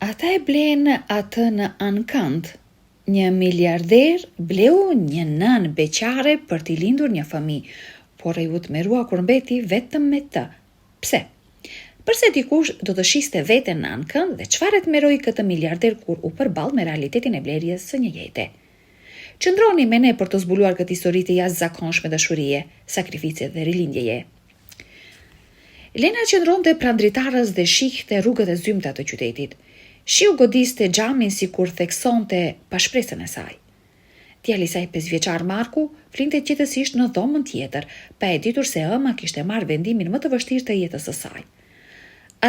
Ata e blenë atë në ankant. Një miliarder bleu një nën beqare për t'i lindur një fëmijë, por ai u tmerrua kur mbeti vetëm me të. Pse? Përse dikush do të shiste veten në ankënd dhe çfarë tmerroi këtë miliarder kur u përball me realitetin e blerjes së një jete? Qëndroni me ne për të zbuluar këtë histori të jashtëzakonshme dashurie, sakrifice dhe rilindjeje. Lena qëndronte pranë dritarës dhe shihte rrugët e zymta të qytetit. Shiu godiste xhamin sikur theksonte pa shpresën e saj. Djali i saj 5 vjeçar Marku flinte qetësisht në dhomën tjetër, pa e ditur se ëma kishte marrë vendimin më të vështirë të jetës së saj.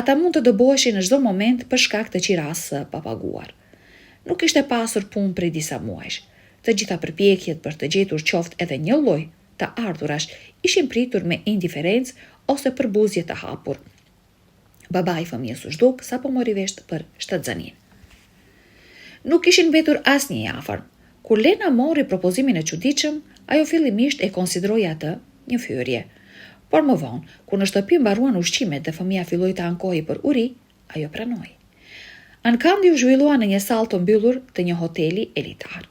Ata mund të dëboheshin në çdo moment për shkak të qirasë së papaguar. Nuk kishte pasur punë prej disa muajsh. Të gjitha përpjekjet për të gjetur qoftë edhe një lloj të ardhurash ishin pritur me indiferencë ose përbuzje të hapur. Babai i fëmijës u zhduk sapo mori vesh për shtatzanin. Nuk kishin mbetur asnjë i afër. Kur Lena mori propozimin e çuditshëm, ajo fillimisht e konsideroi atë një fyerje. Por më vonë, kur në shtëpi mbaruan ushqimet dhe fëmia filloi të ankohej për uri, ajo pranoi. Ankandi u zhvillua në një sallë të mbyllur të një hoteli elitar.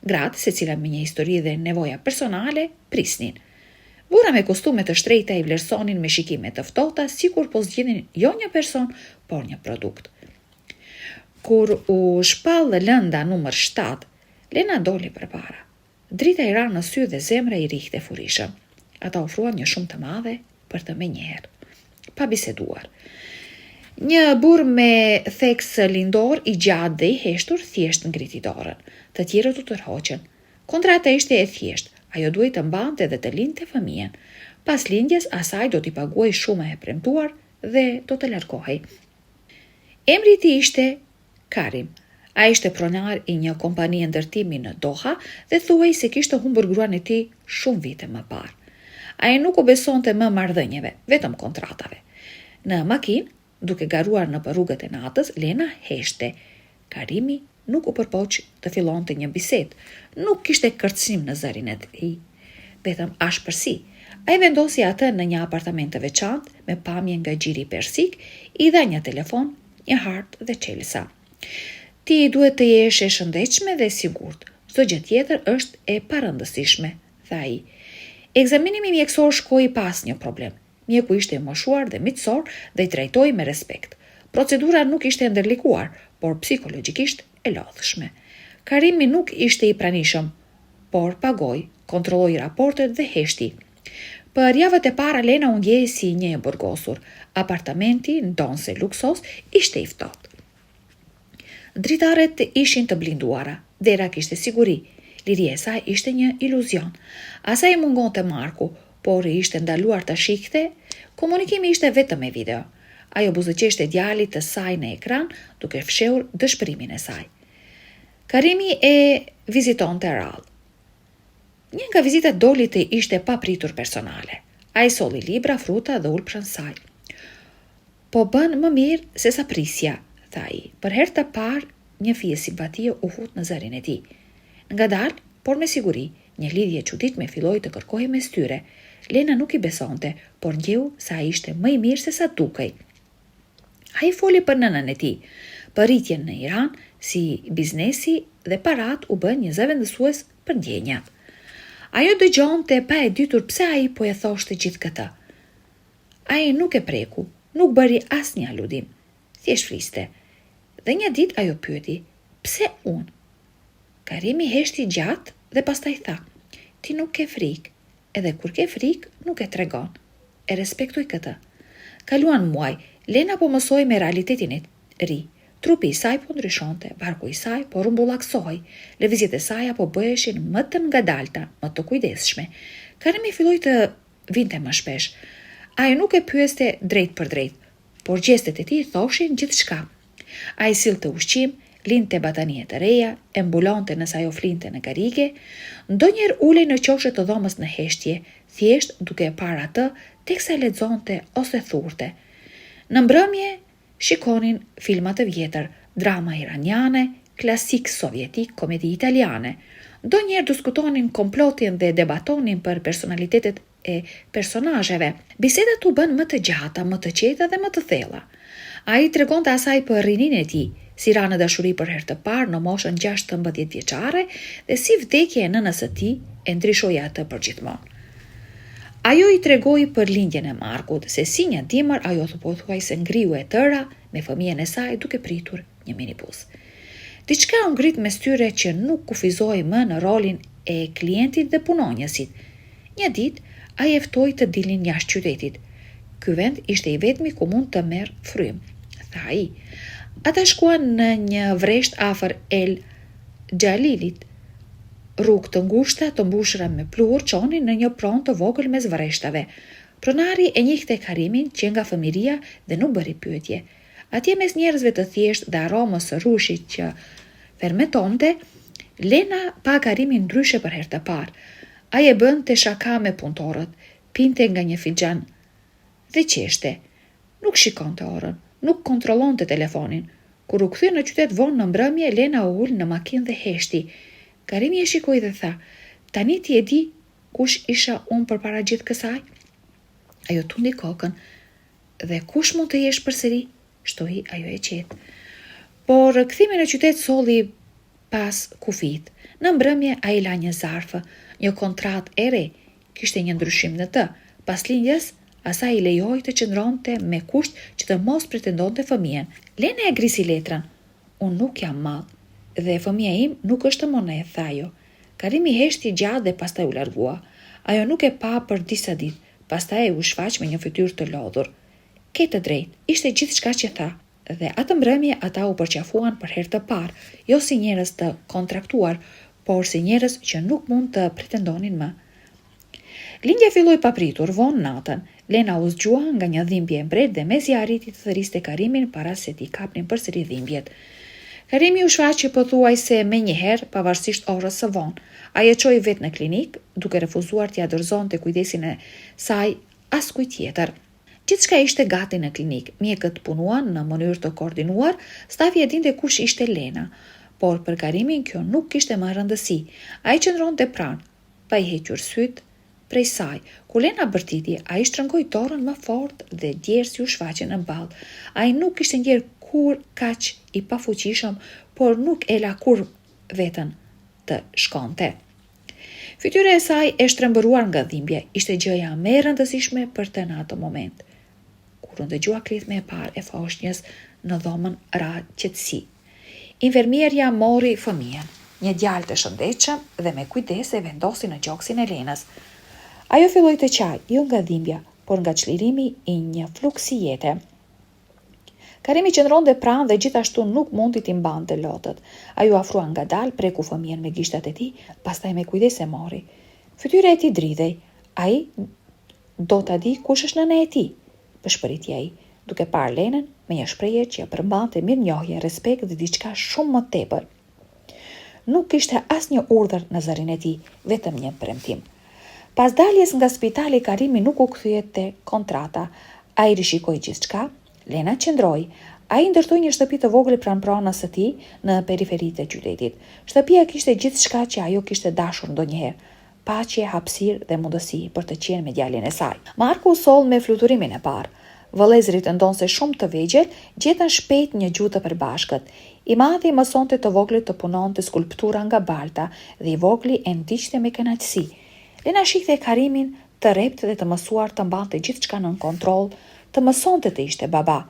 Gratë, secila me një histori dhe nevoja personale, prisnin. Burra me kostume të shtrenjta i vlerësonin me shikime të ftohta, sikur po zgjidhin jo një person, por një produkt. Kur u shpall lënda numër 7, Lena doli përpara. Drita i ra në sy dhe zemra i rihte furishëm. Ata ofruan një shumë të madhe për të menjëherë. Pa biseduar. Një burr me theks lindor i gjatë dhe i heshtur thjesht ngriti dorën. Të tjerët u tërhoqën. Kontrata ishte e thjeshtë. Ajo duhej të mbante dhe të lindte fëmijën. Pas lindjes, asaj do t'i paguaj shumë e premtuar dhe do të largohej. Emri i tij ishte Karim. Ai ishte pronar i një kompanie ndërtimi në Doha dhe thuhej se kishte humbur gruan e tij shumë vite më parë. Ai nuk u besonte më marrëdhënieve, vetëm kontratave. Në makinë, duke garuar në rrugët e natës, Lena heshte. Karimi nuk u përpoq të fillonte një bisedë. Nuk kishte kërcënim në zërin e tij, vetëm ashpërsi. Ai vendosi atë në një apartament të veçantë me pamje nga gjiri persik, i dha një telefon, një hartë dhe çelësa. Ti duhet të jesh e shëndetshme dhe sigurt. Çdo gjë tjetër është e parëndësishme, tha ai. Ekzaminimi mjekësor shkoi pas një problem. Mjeku ishte i moshuar dhe miqësor dhe i trajtoi me respekt. Procedura nuk ishte ndërlikuar, por psikologjikisht e lodhshme. Karimi nuk ishte i pranishëm, por pagoi, kontrolloi raportet dhe heshti. Për javët e para Lena u ndjej si një e burgosur. Apartamenti, ndonse luksos, ishte i ftohtë. Dritaret ishin të blinduara, dera kishte siguri. Liria e saj ishte një iluzion. Asaj mungonte Marku, por i ishte ndaluar ta shihte. Komunikimi ishte vetëm me video. Ajo buzëqeshte djalit të saj në ekran, duke fshehur dëshpërimin e saj. Karimi e vizitonte rrallë. Një nga vizitat doli të ishte papritur personale. Ai solli libra, fruta dhe ul pranë saj. Po bën më mirë se sa prisja, tha ai. Për herë të parë, një fije simpatie u fut në zërin e tij. Ngadalë, por me siguri, një lidhje e çuditshme filloi të kërkohej mes tyre. Lena nuk i besonte, por ndjeu se ai ishte më i mirë se sa dukej. Ai foli për nënën e tij, për rritjen në Iran, si biznesi dhe parat u bën një zëvendësues për ndjenjat. Ajo dëgjonte pa e ditur pse ai po e thoshte gjithë këtë. Ai nuk e preku, nuk bëri asnjë aludim. Thjesht fliste. Dhe një ditë ajo pyeti, pse unë? Karimi heshti gjatë dhe pastaj tha, ti nuk ke frikë, edhe kur ke frikë nuk e tregon. E respektoj këtë. Kaluan muaj, Lena po mësoi me realitetin e ri. Trupi i saj po ndryshonte, barku i saj po rumbullaksohej, lëvizjet e saj apo bëheshin më të ngadalta, më të kujdesshme. Karimi filloi të vinte më shpesh. Ai nuk e pyeste drejt për drejt, por gjestet e tij thoshin gjithçka. Ai sillte ushqim, linte batanie të reja, e mbulonte nëse ajo flinte në karige, ndonjëherë ulej në qoshet të dhomës në heshtje, thjesht duke e parë atë, teksa lexonte ose thurte. Në mbrëmje shikonin filma të vjetër, drama iraniane, klasik sovjetik, komedi italiane. Ndonjëherë diskutonin komplotin dhe debatonin për personalitetet e personazheve. Bisedat u bën më të gjata, më të qeta dhe më të thella. Ai tregonte asaj për rinin e tij, si ra në dashuri për herë të parë në moshën 16 vjeçare dhe si vdekja e nënës së tij e ndryshoi atë përgjithmonë. Ajo i tregoi për lindjen e Markut, se si një dimër ajo pothuajse ngriu e tëra me fëmijën e saj duke pritur një minibus. Diçka u ngrit mes tyre që nuk kufizoi më në rolin e klientit dhe punonjësit. Një ditë ai e ftoi të dilnin jashtë qytetit. Ky vend ishte i vetmi ku mund të merr frym, tha ai. Ata shkuan në një vresht afër El Xhalilit. Rrugë të ngushta të mbushura me pluhur çonin në një pronë të vogël mes vreshtave. Pronari e njihte Karimin që nga fëmiria dhe nuk bëri pyetje. Atje mes njerëzve të thjesht dhe aromës së rushit që fermentonte, Lena pa Karimin ndryshe për herë të parë. Ai e bënte shaka me punëtorët, pinte nga një fixhan dhe qeshte. Nuk shikonte orën, nuk kontrollonte telefonin. Kur u kthye në qytet vonë në mbrëmje, Lena u ul në makinë dhe heshti. Karimi e shikoi dhe tha: "Tani ti e di kush isha unë përpara gjithë kësaj?" Ajo tundi kokën. "Dhe kush mund të jesh përsëri?" shtoi ajo e qetë. Por kthimi në qytet solli pas kufit. Në mbrëmje ai la një zarfë, një kontratë e re. Kishte një ndryshim në të. Pas lindjes, asaj i lejoi të qëndronte me kusht që të mos pretendonte fëmijën. Lena e grisi letrën. "Unë nuk jam mall dhe fëmia im nuk është monedhë", tha ajo. Karimi heshti gjatë dhe pastaj u largua. Ajo nuk e pa për disa ditë, pastaj u shfaq me një fytyrë të lodhur. "Ke të drejtë, ishte gjithçka që tha." Dhe atë mbrëmje ata u përqafuan për herë të parë, jo si njerëz të kontraktuar, por si njerëz që nuk mund të pretendonin më. Lindja filloi papritur vonë natën. Lena u zgjua nga një dhimbje e mbret dhe mezi arriti të thëriste Karimin para se t'i kapnin përsëri dhimbjet. Karimi u shfaqi pothuajse menjëherë, pavarësisht orës së vonë. Ai e çoi vetë në klinik, duke refuzuar t'i dorëzonte kujdesin e saj askujt tjetër. Gjithçka ishte gati në klinik, mjekët punuan në mënyrë të koordinuar, stafi e dinte kush ishte Lena, por për Karimin kjo nuk kishte më rëndësi. Ai qëndronte pranë, pa i hequr syt prej saj. Kur Lena bërtiti, ai shtrëngoi dorën më fort dhe djersi u shfaqen në ball. Ai nuk kishte ndjer kur kaq i pafuqishëm, por nuk e la kur veten të shkonte. Fytyra e saj e shtrembëruar nga dhimbje ishte gjëja më e rëndësishme për të në atë moment. Kur u dëgjua klithme e parë e foshnjës në dhomën ra qetësi. Infermierja mori fëmijën, një djalë të shëndetshëm, dhe me kujdes e vendosi në gjoksin e Lenës. Ajo filloi të qaj, jo nga dhimbja, por nga çlirimi i një fluksi jete. Karimi qëndronte pranë dhe gjithashtu nuk mundi t'i mbante lotët. Ai u afrua ngadalë, preku fëmijën me gishtat e tij, pastaj me kujdes e mori. Fytyra e tij dridhej. Ai do ta di kush është nëna e tij, pëshpëriti ai, duke parë Lenën me një shprehje që përmbante mirënjohje, respekt dhe diçka shumë më tepër. Nuk kishte asnjë urdhër në zërin e tij, vetëm një premtim. Pas daljes nga spitali, Karimi nuk u kthye te kontrata. Ai rishikoi gjithçka. Lena qëndroi. Ai ndërtoi një shtëpi të vogël pranë pronës së tij në periferitë e qytetit. Shtëpia kishte gjithçka që ajo kishte dashur ndonjëherë: paqe, hapësirë dhe mundësi për të qenë me djalin e saj. Marku u soll me fluturimin e parë. Vëllezërit ndonse shumë të vegjël gjetën shpejt një gjuhë të përbashkët. I madhi mësonte të voglit të punonte skulptura nga balta dhe i vogli e ndiqte me kënaqësi. Lena shihte Karimin të rrept dhe të mësuar të mbante gjithçka nën kontroll, të mësonte të ishte baba.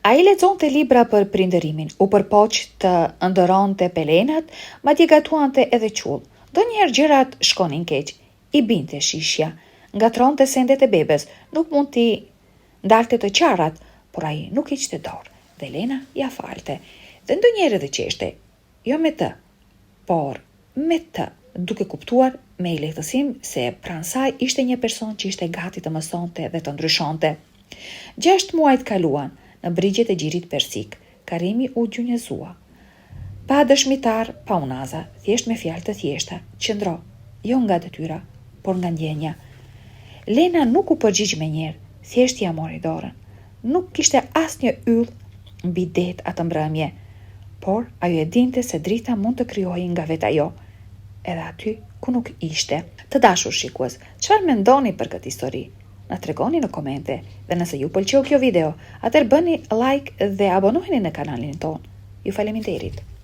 Ai lexonte libra për prindërimin, u përpoq të ëndëronte pelenat, madje gatuante edhe qull. Donjëherë gjërat shkonin keq, i binte shishja, ngatronte sendet e bebes, nuk mund t'i ndalte të qarat, por ai nuk hiqte dorë, dhe Lena ja falte. Dhe ndonjëherë edhe qeshte, jo me të, por me të, duke kuptuar me i lehtësim se pranë saj ishte një person që ishte gati të mësonte dhe të ndryshonte. 6 muajt kaluan në brigjet e gjirit persik. Karimi u gjunjëzua. Pa dëshmitar, pa unaza, thjesht me fjalë të thjeshta, qëndro, jo nga detyra, por nga ndjenja. Lena nuk u përgjigj menjëherë, thjesht ia mori dorën. Nuk kishte asnjë yll mbi det atë mbrëmje, por ajo e dinte se drita mund të krijojë nga vetë ajo, edhe aty ku nuk ishte. Të dashur shikues, çfarë mendoni për këtë histori? Na tregoni në komente, dhe nëse ju pëlqeu kjo video, atëherë bëni like dhe abonoheni në kanalin ton. Ju faleminderit.